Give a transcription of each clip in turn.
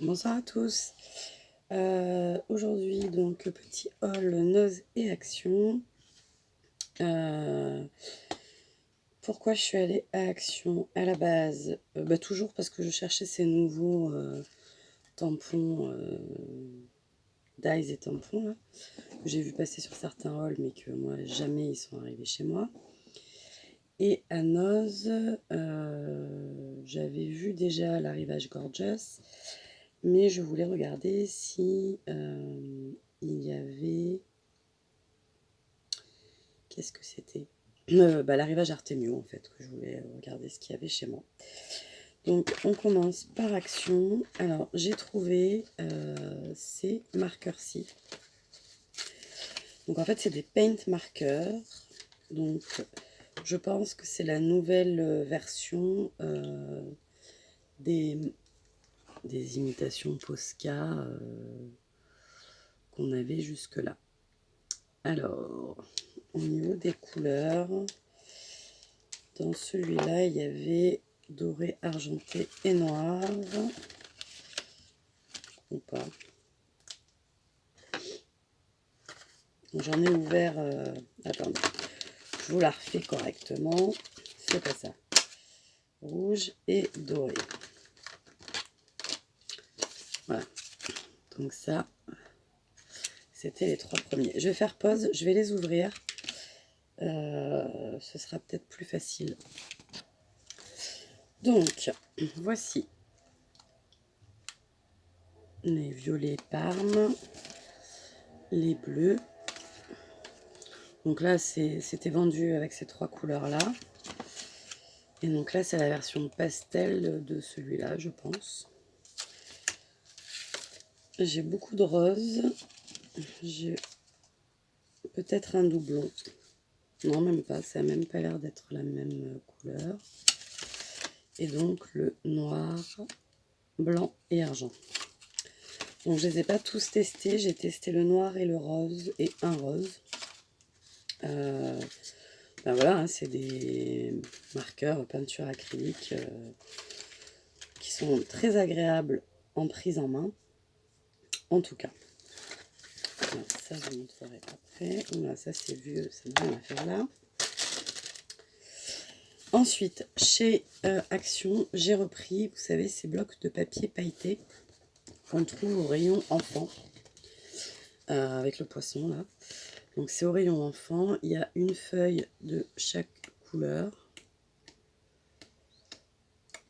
Bonsoir à tous. Aujourd'hui, donc, petit haul Nose et Action. Pourquoi je suis allée à Action à la base? Toujours parce que je cherchais ces nouveaux tampons, dyes et tampons là, que j'ai vu passer sur certains hauls, mais que moi, jamais ils sont arrivés chez moi. Et à Nose, j'avais vu déjà l'arrivage Gorgeous, mais je voulais regarder si il y avait... Qu'est-ce que c'était? L'arrivage Artemio, en fait, que je voulais regarder ce qu'il y avait chez moi. Donc, on commence par Action. Alors, j'ai trouvé ces marqueurs-ci. Donc, en fait, c'est des paint marqueurs. Donc, je pense que c'est la nouvelle version des imitations Posca qu'on avait jusque-là. Alors, au niveau des couleurs, dans celui-là, il y avait doré, argenté et noir. Ou pas. J'en ai ouvert... attendez, je vous la refais correctement. C'est pas ça. Rouge et doré. Voilà. Donc ça, c'était les trois premiers. Je vais faire pause, je vais les ouvrir. Ce sera peut-être plus facile. Donc, voici les violets Parme, les bleus. Donc là, c'était vendu avec ces trois couleurs-là. Et donc là, c'est la version pastel de celui-là, je pense. J'ai beaucoup de rose. J'ai peut-être un doublon. Non, même pas. Ça n'a même pas l'air d'être la même couleur. Et donc le noir, blanc et argent. Donc je ne les ai pas tous testés. J'ai testé le noir et le rose et un rose. Voilà, hein, c'est des marqueurs peinture acrylique qui sont très agréables en prise en main. En tout cas. Alors, ça, je vous montrerai après. Voilà, ça, c'est vieux, c'est bien l'affaire là. Ensuite, chez Action, j'ai repris, vous savez, ces blocs de papier pailleté qu'on trouve au rayon enfant, avec le poisson là. Donc, c'est au rayon enfant. Il y a une feuille de chaque couleur.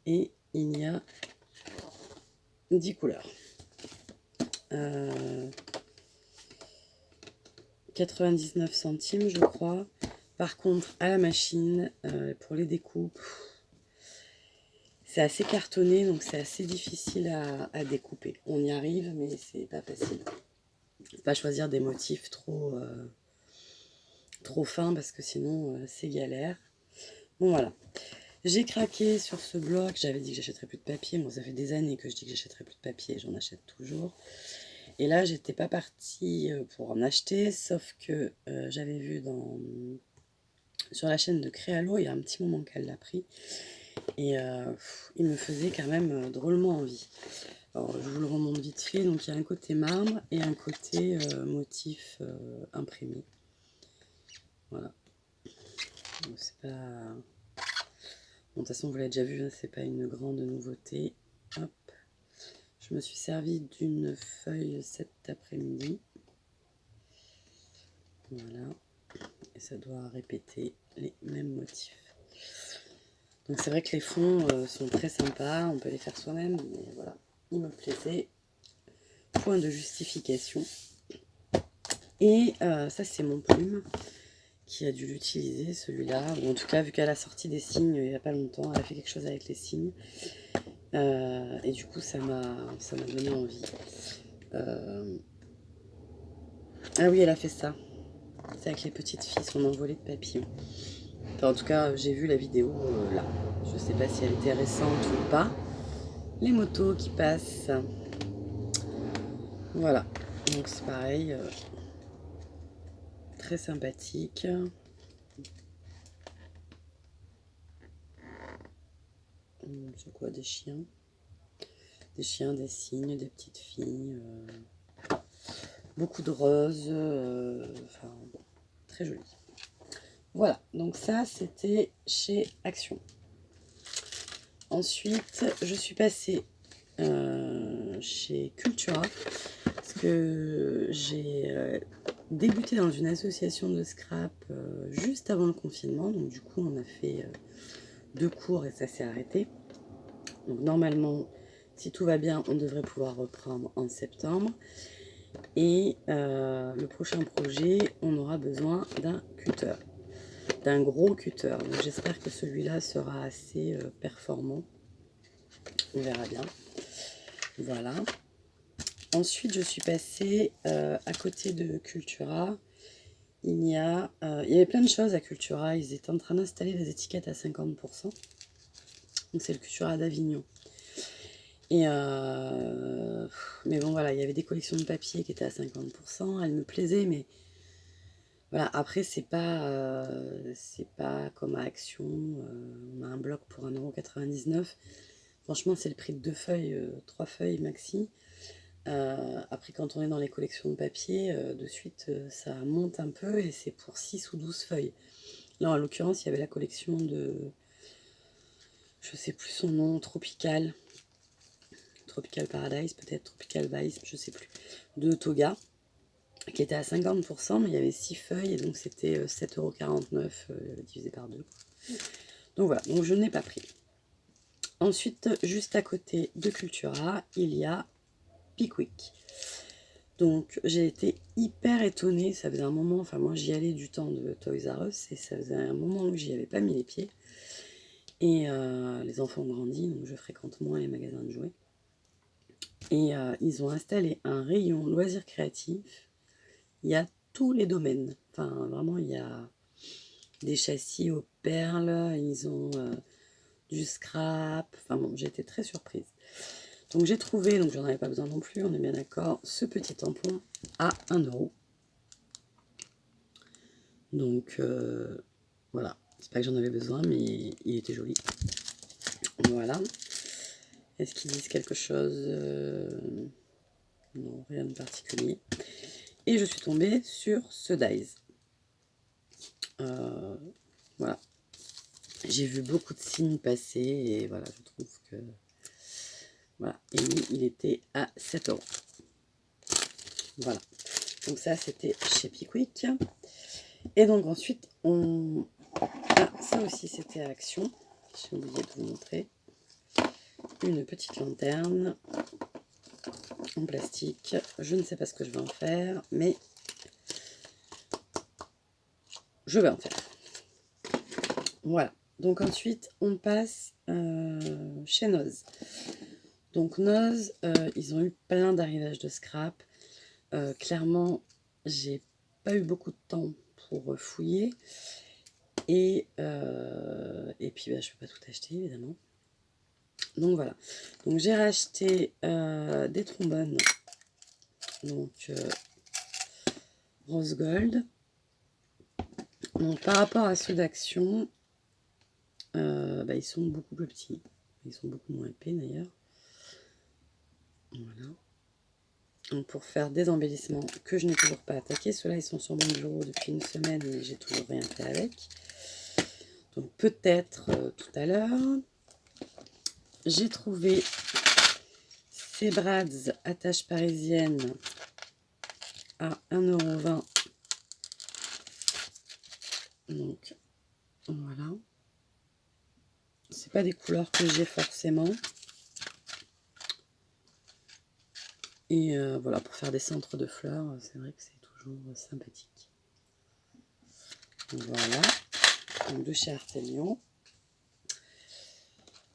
Et il y a 10 couleurs. 99 centimes, je crois. Par contre, à la machine, pour les découpes, c'est assez cartonné, donc c'est assez difficile à découper. On y arrive, mais c'est pas facile. Faut pas choisir des motifs trop fins, parce que sinon, c'est galère. Bon, voilà. J'ai craqué sur ce bloc. J'avais dit que j'achèterais plus de papier. Moi, ça fait des années que je dis que j'achèterais plus de papier. J'en achète toujours. Et là, j'étais pas partie pour en acheter, sauf que j'avais vu sur la chaîne de Créalo, il y a un petit moment qu'elle l'a pris, et il me faisait quand même drôlement envie. Alors, je vous le remonte vite fait. Donc, il y a un côté marbre et un côté motif imprimé. Voilà. Donc, c'est pas... Bon, de toute façon, vous l'avez déjà vu, hein, c'est pas une grande nouveauté. Hop. Je me suis servi d'une feuille cet après-midi. Voilà. Et ça doit répéter les mêmes motifs. Donc c'est vrai que les fonds sont très sympas, on peut les faire soi-même, mais voilà, il me plaisait. Point de justification. Et ça, c'est mon plume qui a dû l'utiliser, celui-là, ou en tout cas, vu qu'elle a sorti des signes il n'y a pas longtemps, elle a fait quelque chose avec les signes. Et du coup, ça m'a donné envie. Ah oui, elle a fait ça. C'est avec les petites filles, son envolée de papillons. Enfin, en tout cas, j'ai vu la vidéo là. Je sais pas si elle était récente ou pas. Les motos qui passent. Voilà. Donc c'est pareil. Très sympathique. C'est quoi, des chiens? Des chiens, des cygnes, des petites filles. Beaucoup de roses. Enfin, très joli. Voilà, donc ça c'était chez Action. Ensuite, je suis passée chez Cultura parce que j'ai débuté dans une association de scrap juste avant le confinement. Donc du coup, on a fait 2 cours et ça s'est arrêté. Donc normalement, si tout va bien, on devrait pouvoir reprendre en septembre. Et le prochain projet, on aura besoin d'un cutter. D'un gros cutter. Donc j'espère que celui-là sera assez performant. On verra bien. Voilà. Ensuite, je suis passée à côté de Cultura. Il y avait plein de choses à Cultura. Ils étaient en train d'installer des étiquettes à 50%. Donc c'est le Cultura d'Avignon. Et mais bon voilà, il y avait des collections de papier qui étaient à 50%. Elles me plaisaient, mais voilà, après, c'est pas comme à Action. On a un bloc pour 1,99 €. Franchement, c'est le prix de 2 feuilles, 3 feuilles maxi. Après, quand on est dans les collections de papier, de suite, ça monte un peu et c'est pour 6 ou 12 feuilles. Là, en l'occurrence, il y avait la collection de, je sais plus son nom, Tropical Paradise, peut-être, Tropical Vice, je sais plus, de Toga, qui était à 50%, mais il y avait 6 feuilles, et donc c'était 7,49 € divisé par 2. Donc voilà, donc je n'ai pas pris. Ensuite, juste à côté de Cultura, il y a Pickwick. Donc j'ai été hyper étonnée, ça faisait un moment, enfin moi j'y allais du temps de Toys R Us, et ça faisait un moment que j'y avais pas mis les pieds. Et les enfants ont grandi, donc je fréquente moins les magasins de jouets. Et ils ont installé un rayon loisirs créatifs. Il y a tous les domaines. Enfin, vraiment, il y a des châssis aux perles, ils ont du scrap. Enfin bon, j'ai été très surprise. Donc j'ai trouvé, donc j'en avais pas besoin non plus, on est bien d'accord, ce petit tampon à 1 €. Donc voilà, c'est pas que j'en avais besoin, mais il était joli. Voilà. Est-ce qu'ils disent quelque chose? Non, rien de particulier. Et je suis tombée sur ce Dies. Voilà. J'ai vu beaucoup de signes passer et voilà, je trouve que... Voilà. Et lui, il était à 7 €. Voilà. Donc ça, c'était chez Pickwick. Et donc ensuite, on... Ah, ça aussi, c'était à Action. J'ai oublié de vous montrer. Une petite lanterne en plastique. Je ne sais pas ce que je vais en faire, mais je vais en faire. Voilà. Donc ensuite, on passe chez Noz. Donc Noz, ils ont eu plein d'arrivages de scrap. Clairement, j'ai pas eu beaucoup de temps pour fouiller. Et puis, bah, je peux pas tout acheter, évidemment. Donc voilà. Donc j'ai racheté des trombones. Donc rose gold. Donc par rapport à ceux d'Action, bah, ils sont beaucoup plus petits. Ils sont beaucoup moins épais d'ailleurs. Voilà. Donc pour faire des embellissements que je n'ai toujours pas attaqués. Ceux-là, ils sont sur mon bureau depuis une semaine et j'ai toujours rien fait avec. Donc peut-être tout à l'heure. J'ai trouvé ces Brads attache parisienne à 1,20 €. Donc voilà. C'est pas des couleurs que j'ai forcément. Et voilà, pour faire des centres de fleurs, c'est vrai que c'est toujours sympathique. Voilà. Donc de chez Artelion.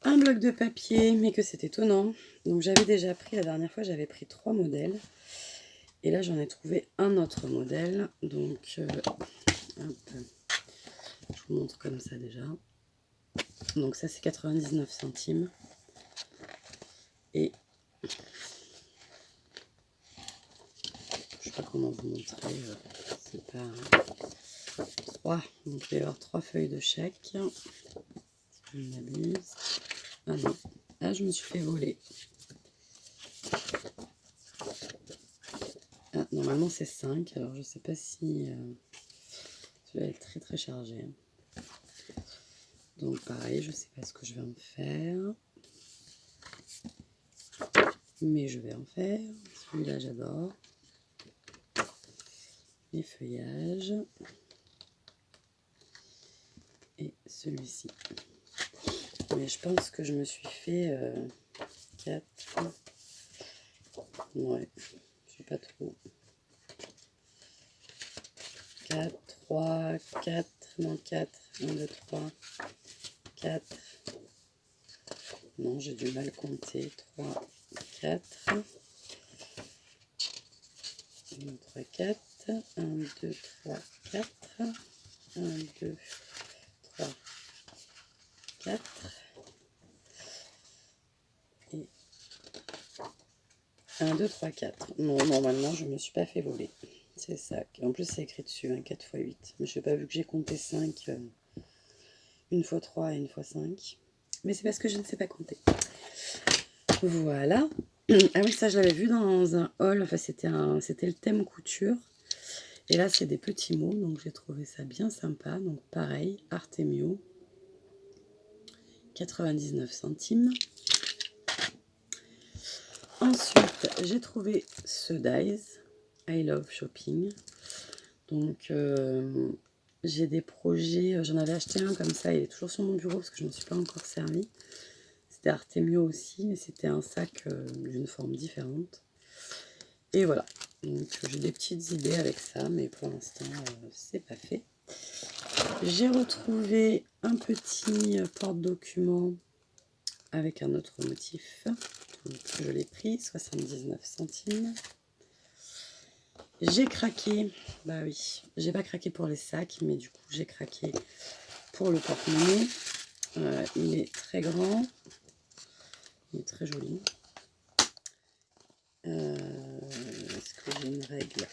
Un bloc de papier, mais que c'est étonnant. Donc j'avais déjà pris, la dernière fois, j'avais pris 3 modèles. Et là, j'en ai trouvé un autre modèle. Donc, hop, je vous montre comme ça déjà. Donc ça, c'est 99 centimes. Et je sais pas comment vous montrer. C'est pas 3. Donc il va y avoir 3 feuilles de chèque. Si je ne m'abuse. Ah non, là je me suis fait voler. Normalement, c'est 5. Alors, je sais pas si... celui-là est très très chargé. Donc, pareil, je sais pas ce que je vais en faire. Mais je vais en faire. Celui-là, j'adore. Les feuillages. Et celui-ci. Mais je pense que je me suis fait 4. Ouais, je sais pas trop. 4, 3, 4, non 4, 1, 2, 3, 4. Non, j'ai du mal compter. 3, 4. 1, 2, 3, 4. 1, 2, 3, 4. 1, 2, 3, 4. Et 1, 2, 3, 4. Non, normalement, je ne me suis pas fait voler. C'est ça. En plus, c'est écrit dessus, hein, 4 x 8. Mais je n'ai pas vu que j'ai compté 5, une fois 3 et une fois 5. Mais c'est parce que je ne sais pas compter. Voilà. Ah oui, ça, je l'avais vu dans un haul. Enfin, c'était le thème couture. Et là, c'est des petits mots. Donc, j'ai trouvé ça bien sympa. Donc, pareil, Artemio. 99 centimes. Ensuite, j'ai trouvé ce Dies. I Love Shopping. Donc, j'ai des projets. J'en avais acheté un comme ça. Il est toujours sur mon bureau parce que je ne m'en suis pas encore servi. C'était Artemio aussi, mais c'était un sac d'une forme différente. Et voilà. Donc, j'ai des petites idées avec ça, mais pour l'instant, c'est pas fait. J'ai retrouvé un petit porte-document avec un autre motif. Donc, je l'ai pris, 79 centimes. J'ai craqué, bah oui, j'ai pas craqué pour les sacs, mais du coup j'ai craqué pour le porte-monnaie. Il est très grand, il est très joli. Est-ce que j'ai une règle?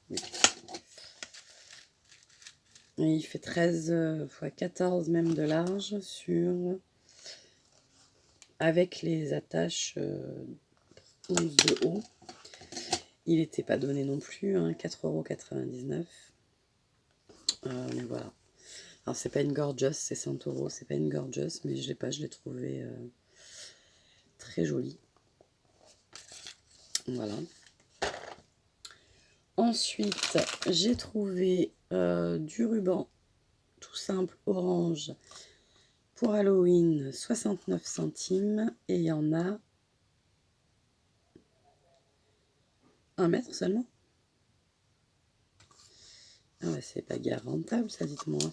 Oui. Et il fait 13 x 14 même de large sur avec les attaches 11 de haut. Il n'était pas donné non plus, hein, 4,99 €. Mais voilà. Alors c'est pas une gorgeous, c'est 100 €, c'est pas une gorgeous, mais je l'ai pas, je l'ai trouvé très joli. Voilà. Ensuite, j'ai trouvé du ruban tout simple orange pour Halloween, 69 centimes. Et il y en a 1 mètre seulement. Ah ouais, c'est pas guère rentable, ça, dites-moi.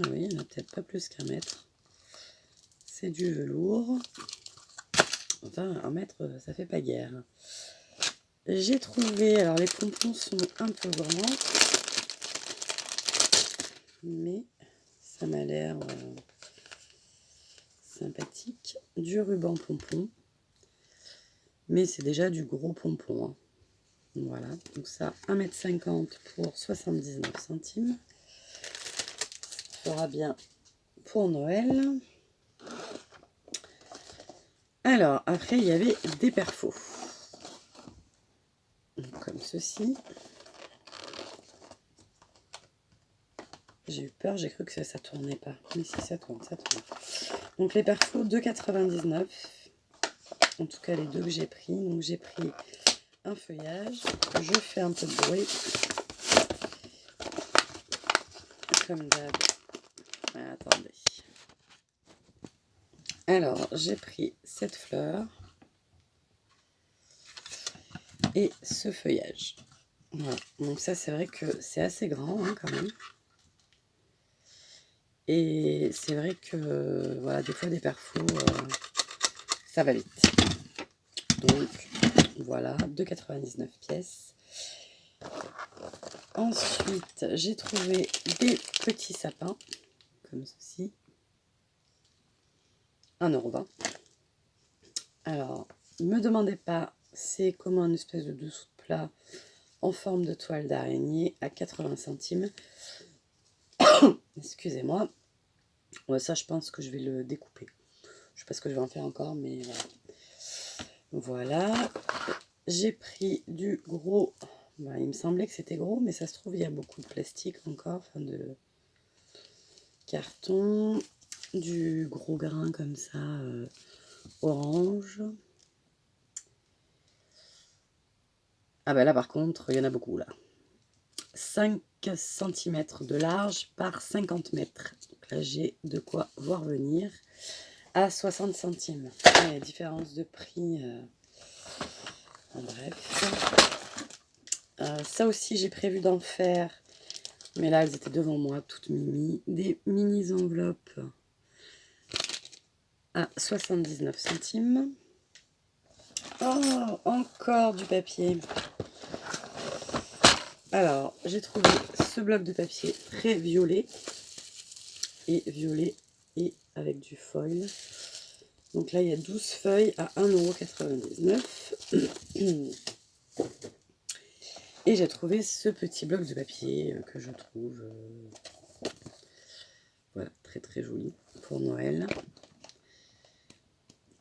Ah oui, il n'y en a peut-être pas plus qu'1 mètre. C'est du velours. Enfin, 1 mètre, ça fait pas guère. J'ai trouvé, alors les pompons sont un peu grands, mais ça m'a l'air sympathique. Du ruban pompon, mais c'est déjà du gros pompon, hein. Voilà, donc ça, 1,50 m pour 79 centimes. Ça fera bien pour Noël. Alors, après, il y avait des perfos. Comme ceci. J'ai eu peur, j'ai cru que ça tournait pas. Mais si, ça tourne, ça tourne. Donc, les perfos, 2,99 €. En tout cas, les deux que j'ai pris. Donc, j'ai pris un feuillage. Je fais un peu de bruit. Comme d'hab. Ah, attendez. Alors, j'ai pris cette fleur et ce feuillage. Voilà. Donc ça, c'est vrai que c'est assez grand, hein, quand même. Et c'est vrai que, voilà, des fois, des perfos, ça va vite. Donc, voilà, 2,99 pièces. Ensuite, j'ai trouvé des petits sapins, comme ceci. 1,20 €. Alors, ne me demandez pas, c'est comment une espèce de dessous de plat en forme de toile d'araignée à 80 centimes. Excusez-moi. Ouais, ça, je pense que je vais le découper. Je sais pas ce que je vais en faire encore, mais voilà. Voilà. J'ai pris du gros. Bah, il me semblait que c'était gros, mais ça se trouve, il y a beaucoup de plastique encore, enfin de carton. Du gros grain comme ça, orange. Ah bah là par contre, il y en a beaucoup là. 5 cm de large par 50 mètres. Donc là j'ai de quoi voir venir. À 60 centimes. Il y a différence de prix. En bref. Ça aussi j'ai prévu d'en faire. Mais là elles étaient devant moi, toutes mimi. Des mini enveloppes à 79 centimes. Oh, encore du papier. Alors, j'ai trouvé ce bloc de papier très violet. Et avec du foil. Donc là, il y a 12 feuilles à 1,99 €. Et j'ai trouvé ce petit bloc de papier que je trouve voilà, très très joli pour Noël.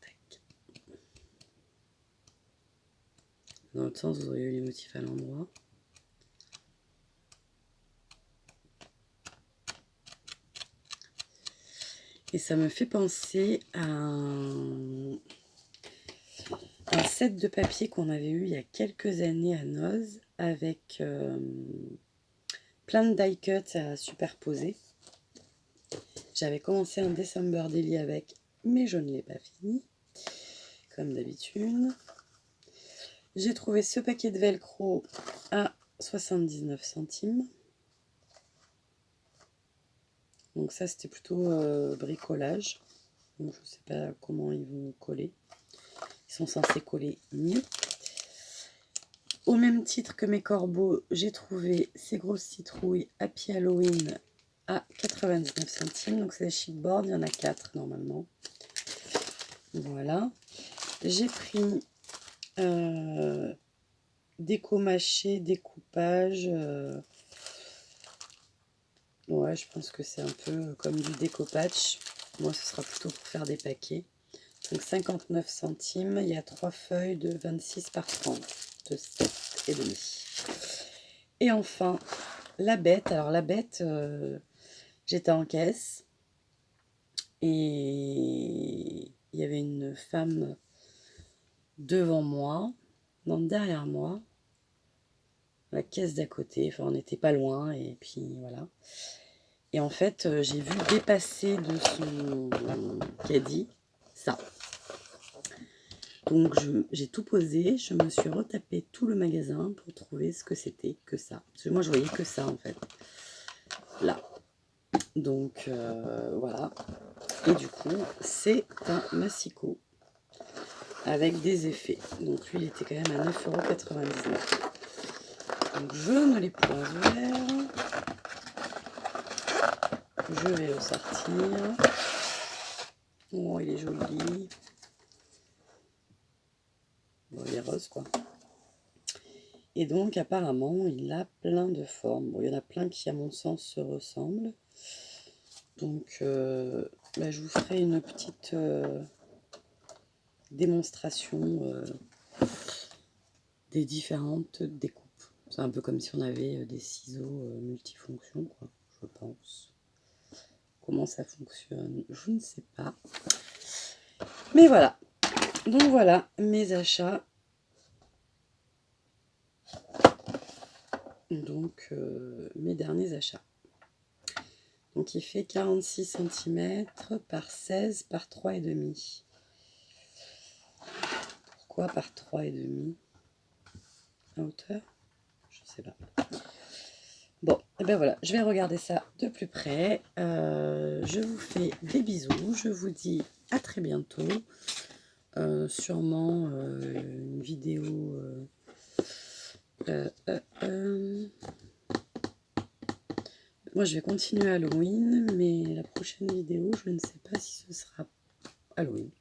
Tac. Dans l'autre sens, vous auriez eu les motifs à l'endroit. Et ça me fait penser à un set de papier qu'on avait eu il y a quelques années à Noz avec plein de die cuts à superposer. J'avais commencé un December Daily avec, mais je ne l'ai pas fini, comme d'habitude. J'ai trouvé ce paquet de velcro à 79 centimes. Donc ça, c'était plutôt bricolage. Donc je ne sais pas comment ils vont coller. Ils sont censés coller mieux. Au même titre que mes corbeaux, j'ai trouvé ces grosses citrouilles Happy Halloween à 99 centimes. Donc c'est des chipboards, il y en a 4 normalement. Voilà. J'ai pris déco mâché, découpage. Ouais, je pense que c'est un peu comme du découpage. Moi, ce sera plutôt pour faire des paquets. Donc 59 centimes. Il y a 3 feuilles de 26 par 30. De 7,5. Et enfin, la bête. Alors la bête, j'étais en caisse. Et il y avait une femme devant moi, non, derrière moi, la caisse d'à côté, enfin on n'était pas loin, et puis voilà. Et en fait, j'ai vu dépasser de son caddie ça. Donc j'ai tout posé, je me suis retapé tout le magasin pour trouver ce que c'était que ça. Parce que moi je voyais que ça en fait, là. Donc voilà. Et du coup, c'est un massicot avec des effets. Donc lui, il était quand même à 9,99 €. Donc je ne l'ai point ouvert. Je vais le sortir. Oh, il est joli. Bon, il est rose, quoi. Et donc, apparemment, il a plein de formes. Bon, il y en a plein qui, à mon sens, se ressemblent. Donc, bah, je vous ferai une petite démonstration des différentes découpes. C'est un peu comme si on avait des ciseaux multifonctions, quoi, je pense. Comment ça fonctionne, je ne sais pas. Mais voilà. Donc voilà mes achats. Donc mes derniers achats. Donc il fait 46 cm par 16 par 3,5. Pourquoi par 3,5 à hauteur? Je ne sais pas. Bon, et ben voilà, je vais regarder ça de plus près. Je vous fais des bisous. Je vous dis à très bientôt. Sûrement une vidéo. Moi, je vais continuer Halloween, mais la prochaine vidéo, je ne sais pas si ce sera Halloween.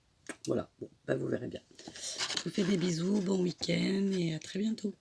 Voilà, bon, bah vous verrez bien. Je vous fais des bisous, bon week-end et à très bientôt.